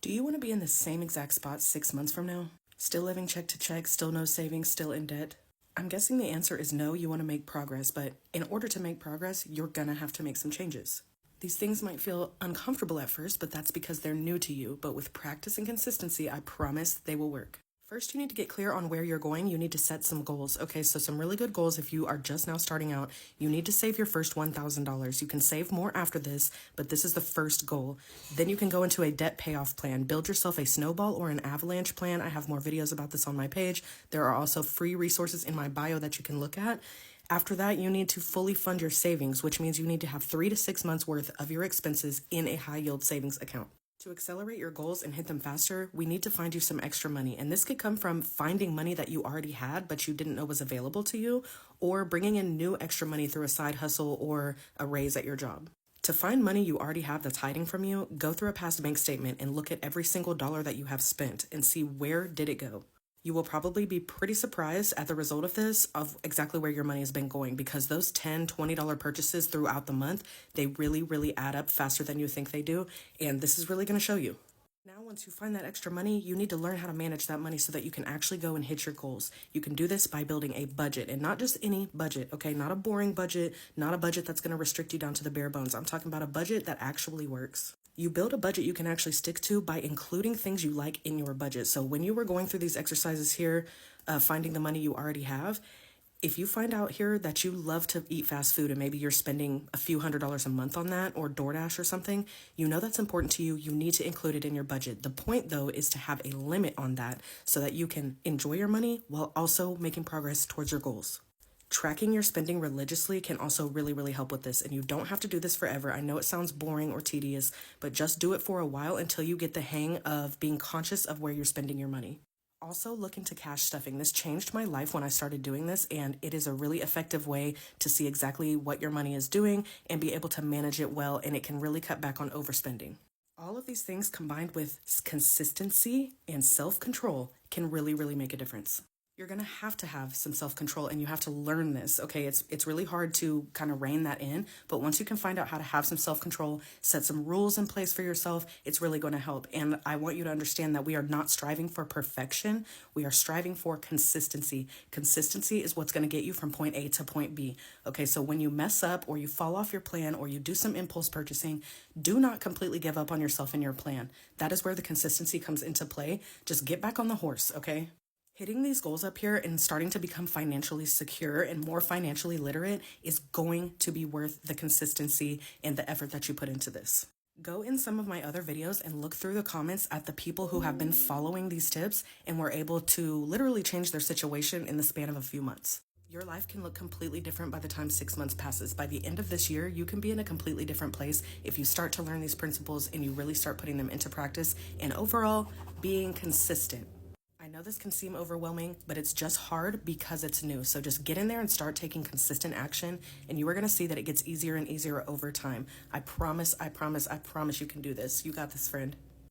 Do you want to be in the same exact spot 6 months from now? Still living check to check, still no savings, still in debt? I'm guessing the answer is no, you want to make progress, but in order to make progress, you're gonna have to make some changes. These things might feel uncomfortable at first, but that's because they're new to you. But with practice and consistency, I promise they will work. First, you need to get clear on where you're going. You need to set some goals. Okay, so some really good goals if you are just now starting out. You need to save your first $1,000. You can save more after this, but this is the first goal. Then you can go into a debt payoff plan. Build yourself a snowball or an avalanche plan. I have more videos about this on my page. There are also free resources in my bio that you can look at. After that, you need to fully fund your savings, which means you need to have 3 to 6 months worth of your expenses in a high yield savings account. To accelerate your goals and hit them faster, we need to find you some extra money. And this could come from finding money that you already had, but you didn't know was available to you, or bringing in new extra money through a side hustle or a raise at your job. To find money you already have that's hiding from you, go through a past bank statement and look at every single dollar that you have spent and see where did it go. You will probably be pretty surprised at the result of this, of exactly where your money has been going, because those $10, $20 purchases throughout the month, they really add up faster than you think they do. And this is really going to show you. Now, once you find that extra money, you need to learn how to manage that money so that you can actually go and hit your goals. You can do this by building a budget, and not just any budget, okay? Not a boring budget, not a budget that's going to restrict you down to the bare bones. I'm talking about a budget that actually works. You build a budget you can actually stick to by including things you like in your budget. So when you were going through these exercises here, finding the money you already have, if you find out here that you love to eat fast food and maybe you're spending a few $100s a month on that, or DoorDash or something, you know that's important to you. You need to include it in your budget. The point, though, is to have a limit on that so that you can enjoy your money while also making progress towards your goals. Tracking your spending religiously can also really help with this, and you don't have to do this forever. I know it sounds boring or tedious, but just do it for a while until you get the hang of being conscious of where you're spending your money. Also, look into cash stuffing. This changed my life when I started doing this, and it is a really effective way to see exactly what your money is doing and be able to manage it well, and it can really cut back on overspending. All of these things combined with consistency and self-control can really make a difference. You're going to have some self-control, and you have to learn this, okay? It's really hard to kind of rein that in, but once you can find out how to have some self-control, set some rules in place for yourself, it's really going to help. And I want you to understand that we are not striving for perfection. We are striving for consistency. Consistency is what's going to get you from point A to point B, okay? So when you mess up or you fall off your plan or you do some impulse purchasing, do not completely give up on yourself and your plan. That is where the consistency comes into play. Just get back on the horse, okay? Hitting these goals up here and starting to become financially secure and more financially literate is going to be worth the consistency and the effort that you put into this. Go in some of my other videos and look through the comments at the people who have been following these tips and were able to literally change their situation in the span of a few months. Your life can look completely different by the time 6 months passes. By the end of this year, you can be in a completely different place if you start to learn these principles and you really start putting them into practice and overall being consistent. I know this can seem overwhelming, but it's just hard because it's new. So just get in there and start taking consistent action, and you are going to see that it gets easier and easier over time. I promise you can do this. You got this, friend.